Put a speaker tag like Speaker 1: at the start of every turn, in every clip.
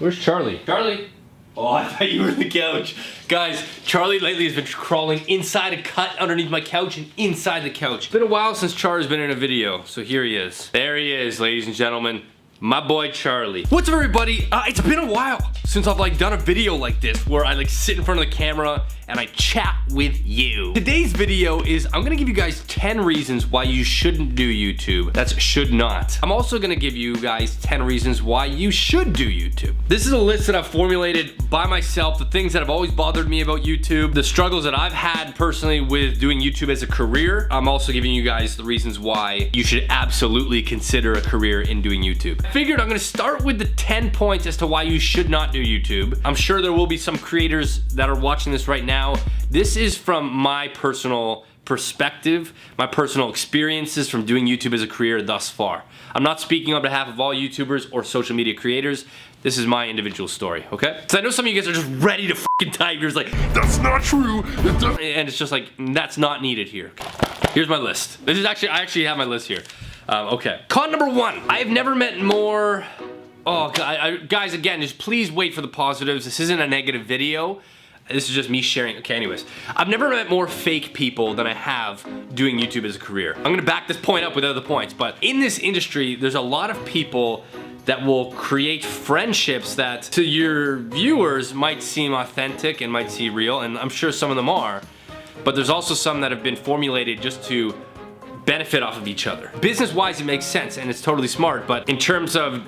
Speaker 1: Where's Charlie? Charlie! Oh, I thought you were the couch. Guys, Charlie lately has been crawling inside a cut underneath my couch and inside the couch. It's been a while since Charlie's been in a video, so here he is. There he is, ladies and gentlemen. My boy Charlie. What's up, everybody? It's been a while since I've done a video like this where I sit in front of the camera and I chat with you. Today's video is I'm gonna give you guys 10 reasons why you shouldn't do YouTube. That's should not. I'm also gonna give you guys 10 reasons why you should do YouTube. This is a list that I've formulated by myself, the things that have always bothered me about YouTube, the struggles that I've had personally with doing YouTube as a career. I'm also giving you guys the reasons why you should absolutely consider a career in doing YouTube. I figured I'm gonna start with the 10 points as to why you should not do YouTube. I'm sure there will be some creators that are watching this right now. This is from my personal perspective, my personal experiences from doing YouTube as a career thus far. I'm not speaking on behalf of all YouTubers or social media creators. This is my individual story, okay? So I know some of you guys are just ready to fucking type. You're just like, that's not true. And it's just like, that's not needed here. Here's my list. This is actually, I actually have my list here. Okay. Con number 1. I have never met more... Oh, guys, again, just please wait for the positives. This isn't a negative video. This is just me sharing. Okay, anyways. I've never met more fake people than I have doing YouTube as a career. I'm gonna back this point up with other points, but in this industry, there's a lot of people that will create friendships that to your viewers might seem authentic and might seem real, and I'm sure some of them are, but there's also some that have been formulated just to benefit off of each other. Business-wise, it makes sense and it's totally smart, but in terms of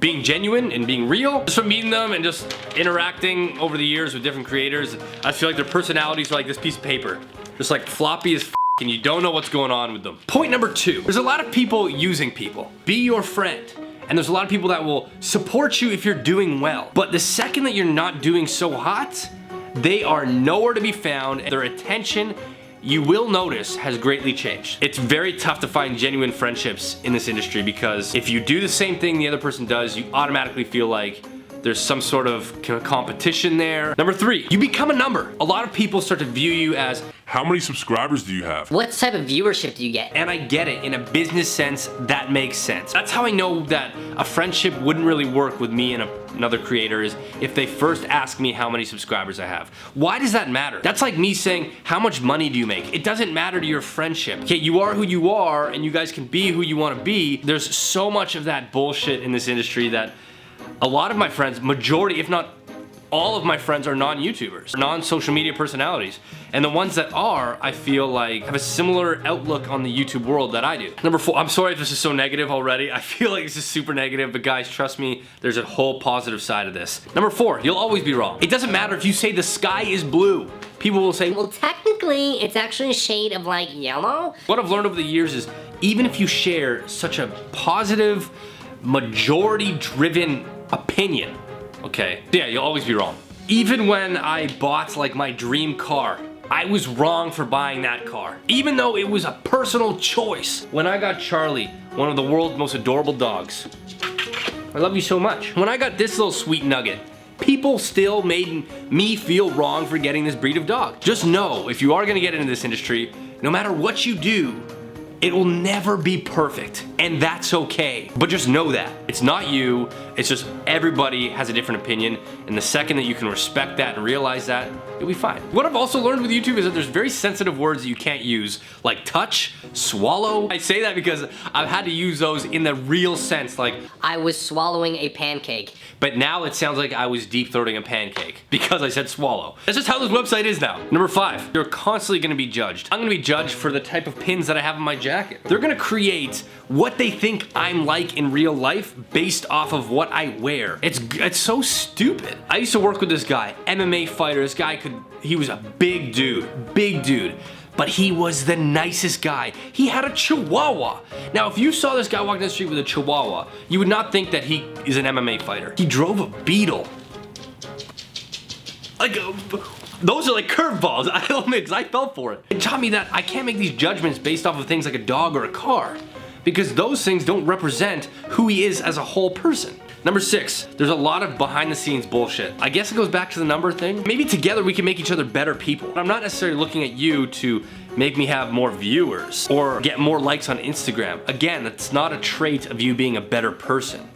Speaker 1: being genuine and being real, just from meeting them and just interacting over the years with different creators, I feel like their personalities are like this piece of paper. Just like floppy as f*** and you don't know what's going on with them. Point number 2. There's a lot of people using people. Be your friend. And there's a lot of people that will support you if you're doing well. But the second that you're not doing so hot, they are nowhere to be found. Their attention, you will notice, has greatly changed. It's very tough to find genuine friendships in this industry because if you do the same thing the other person does, you automatically feel like there's some sort of competition there. Number 3, you become a number. A lot of people start to view you as,
Speaker 2: how many subscribers do you have?
Speaker 3: What type of viewership do you get?
Speaker 1: And I get it, in a business sense, that makes sense. That's how I know that a friendship wouldn't really work with me and another creator is if they first ask me how many subscribers I have. Why does that matter? That's like me saying, how much money do you make? It doesn't matter to your friendship. Okay, you are who you are and you guys can be who you want to be. There's so much of that bullshit in this industry that a lot of my friends, majority, if not all of my friends, are non-YouTubers, non-social media personalities. And the ones that are, I feel like, have a similar outlook on the YouTube world that I do. Number 4, I'm sorry if this is so negative already. I feel like this is super negative, but guys, trust me, there's a whole positive side of this. Number 4, you'll always be wrong. It doesn't matter if you say the sky is blue. People will say,
Speaker 3: well, technically, it's actually a shade of like yellow.
Speaker 1: What I've learned over the years is even if you share such a positive, majority-driven opinion, okay, yeah, you'll always be wrong. Even when I bought like my dream car, I was wrong for buying that car. Even though it was a personal choice. When I got Charlie, one of the world's most adorable dogs, I love you so much. When I got this little sweet nugget, people still made me feel wrong for getting this breed of dog. Just know, if you are gonna get into this industry, no matter what you do, it will never be perfect, and that's okay. But just know that. It's not you, it's just everybody has a different opinion, and the second that you can respect that and realize that, you'll be fine. What I've also learned with YouTube is that there's very sensitive words that you can't use, like touch, swallow. I say that because I've had to use those in the real sense, like,
Speaker 3: I was swallowing a pancake.
Speaker 1: But now it sounds like I was deep throating a pancake because I said swallow. That's just how this website is now. Number 5, you're constantly gonna be judged. I'm gonna be judged for the type of pins that I have in my jacket. They're gonna create what they think I'm like in real life based off of what I wear. It's so stupid. I used to work with this guy, MMA fighter. This guy he was a big dude. But he was the nicest guy. He had a chihuahua. Now, if you saw this guy walking down the street with a chihuahua, you would not think that he is an MMA fighter. He drove a Beetle. Like, those are like curveballs. I don't mix, I fell for it. It taught me that I can't make these judgments based off of things like a dog or a car, because those things don't represent who he is as a whole person. Number 6, there's a lot of behind the scenes bullshit. I guess it goes back to the number thing. Maybe together we can make each other better people. I'm not necessarily looking at you to make me have more viewers or get more likes on Instagram. Again, that's not a trait of you being a better person.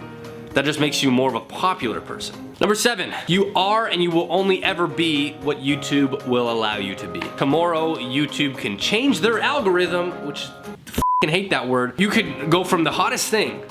Speaker 1: That just makes you more of a popular person. Number 7, you are and you will only ever be what YouTube will allow you to be. Tomorrow, YouTube can change their algorithm, which I f***ing hate that word. You could go from the hottest thing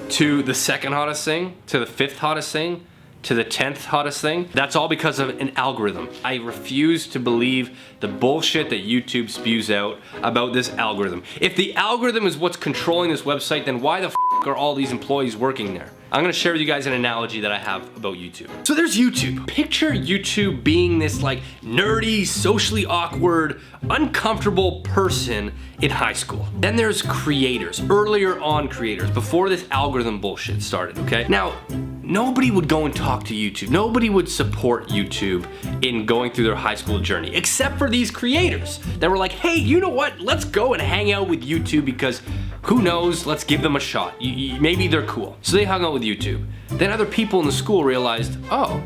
Speaker 1: to the second hottest thing, to the 5th hottest thing, to the 10th hottest thing. That's all because of an algorithm. I refuse to believe the bullshit that YouTube spews out about this algorithm. If the algorithm is what's controlling this website, then why the f*** are all these employees working there? I'm gonna share with you guys an analogy that I have about YouTube. So there's YouTube. Picture YouTube being this like nerdy, socially awkward, uncomfortable person in high school. Then there's creators, earlier on creators, before this algorithm bullshit started, okay? Now, nobody would go and talk to YouTube. Nobody would support YouTube in going through their high school journey, except for these creators that were like, hey, you know what? Let's go and hang out with YouTube because who knows, let's give them a shot. Maybe they're cool. So they hung out with YouTube. Then other people in the school realized, oh,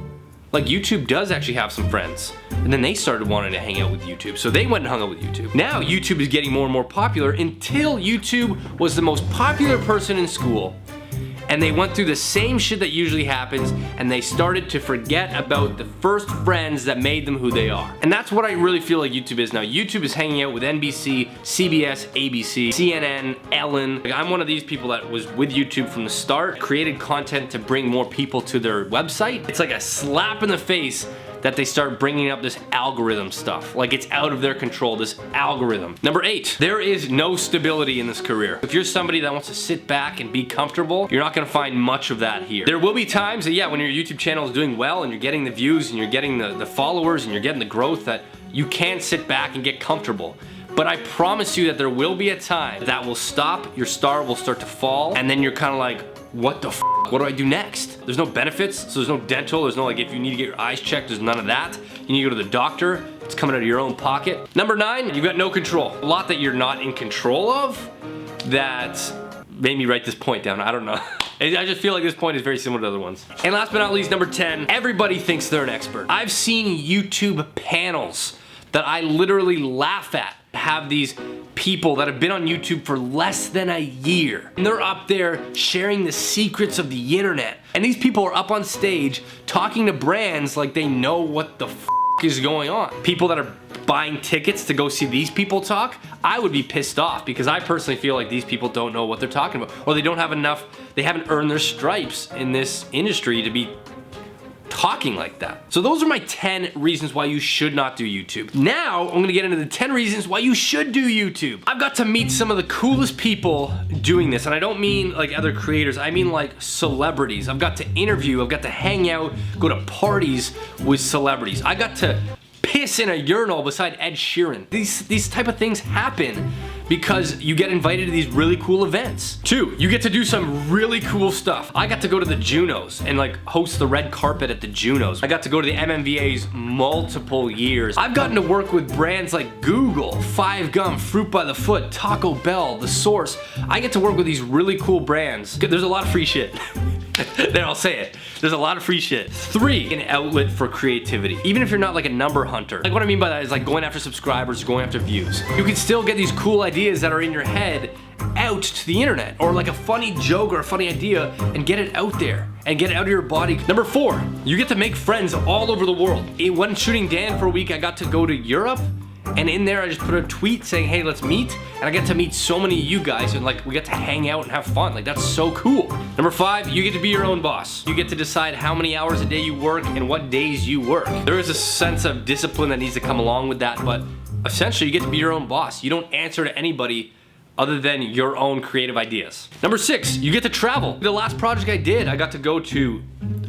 Speaker 1: like YouTube does actually have some friends. And then they started wanting to hang out with YouTube. So they went and hung out with YouTube. Now YouTube is getting more and more popular until YouTube was the most popular person in school. And they went through the same shit that usually happens, and they started to forget about the first friends that made them who they are. And that's what I really feel like YouTube is now. YouTube is hanging out with NBC, CBS, ABC, CNN, Ellen. Like, I'm one of these people that was with YouTube from the start, created content to bring more people to their website. It's like a slap in the face that they start bringing up this algorithm stuff. Like it's out of their control, this algorithm. Number 8, there is no stability in this career. If you're somebody that wants to sit back and be comfortable, you're not gonna find much of that here. There will be times that, yeah, when your YouTube channel is doing well and you're getting the views and you're getting the followers and you're getting the growth, that you can sit back and get comfortable. But I promise you that there will be a time that will stop, your star will start to fall, and then you're kind of like, what the f***? What do I do next? There's no benefits, so there's no dental, there's no like if you need to get your eyes checked, there's none of that. You need to go to the doctor, it's coming out of your own pocket. Number 9, you've got no control. A lot that you're not in control of that made me write this point down, I don't know. I just feel like this point is very similar to other ones. And last but not least, number 10, everybody thinks they're an expert. I've seen YouTube panels that I literally laugh at, have these people that have been on YouTube for less than a year. And they're up there sharing the secrets of the internet. And these people are up on stage talking to brands like they know what the f is going on. People that are buying tickets to go see these people talk, I would be pissed off because I personally feel like these people don't know what they're talking about. Or they don't have enough, they haven't earned their stripes in this industry to be talking like that. So those are my 10 reasons why you should not do YouTube. Now, I'm gonna get into the 10 reasons why you should do YouTube. I've got to meet some of the coolest people doing this, and I don't mean like other creators, I mean like celebrities. I've got to interview, I've got to hang out, go to parties with celebrities. I got to piss in a urinal beside Ed Sheeran. These type of things happen because you get invited to these really cool events. 2, you get to do some really cool stuff. I got to go to the Junos and like host the red carpet at the Junos. I got to go to the MMVAs multiple years. I've gotten to work with brands like Google, 5 Gum, Fruit by the Foot, Taco Bell, The Source. I get to work with these really cool brands. There's a lot of free shit. Then I'll say it. There's a lot of free shit. 3, an outlet for creativity. Even if you're not like a number hunter. Like what I mean by that is like going after subscribers, going after views. You can still get these cool ideas that are in your head out to the internet. Or like a funny joke or a funny idea and get it out there. And get it out of your body. Number 4, you get to make friends all over the world. When shooting Dan for a week, I got to go to Europe. And in there, I just put a tweet saying, hey, let's meet. And I get to meet so many of you guys and like, we get to hang out and have fun. Like, that's so cool. Number 5, you get to be your own boss. You get to decide how many hours a day you work and what days you work. There is a sense of discipline that needs to come along with that, but essentially you get to be your own boss. You don't answer to anybody other than your own creative ideas. Number 6, you get to travel. The last project I did, I got to go to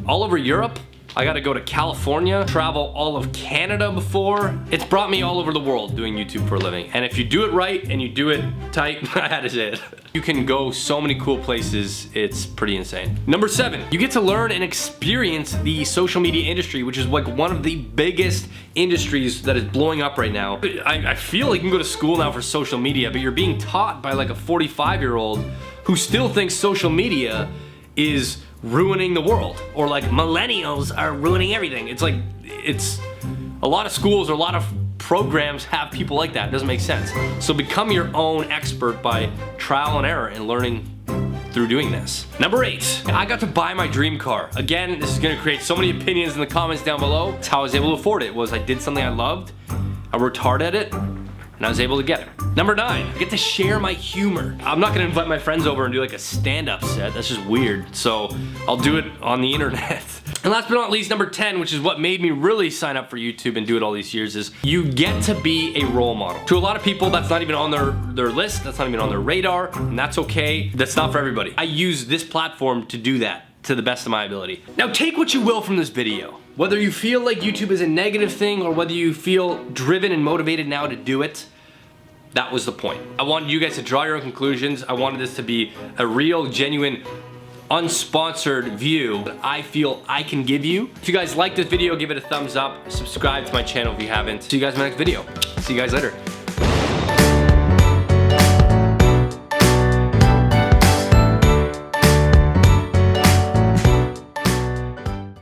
Speaker 1: all over Europe. I got to go to California, travel all of Canada before. It's brought me all over the world doing YouTube for a living. And if you do it right and you do it tight, I had to say it. You can go so many cool places, it's pretty insane. Number 7, you get to learn and experience the social media industry, which is like one of the biggest industries that is blowing up right now. I feel like you can go to school now for social media, but you're being taught by like a 45-year-old who still thinks social media is ruining the world, or like millennials are ruining everything. It's like, it's a lot of schools or a lot of programs have people like that. It doesn't make sense. So become your own expert by trial and error and learning through doing this. Number 8, I got to buy my dream car. Again, this is gonna create so many opinions in the comments down below. It's how I was able to afford it, was I did something I loved, I worked hard at it, and I was able to get it. Number 9, I get to share my humor. I'm not gonna invite my friends over and do like a stand-up set, that's just weird. So I'll do it on the internet. And last but not least, number 10, which is what made me really sign up for YouTube and do it all these years, is you get to be a role model. To a lot of people, that's not even on their list, that's not even on their radar, and that's okay. That's not for everybody. I use this platform to do that to the best of my ability. Now take what you will from this video. Whether you feel like YouTube is a negative thing or whether you feel driven and motivated now to do it, that was the point. I wanted you guys to draw your own conclusions. I wanted this to be a real, genuine, unsponsored view that I feel I can give you. If you guys like this video, give it a thumbs up. Subscribe to my channel if you haven't. See you guys in my next video. See you guys later.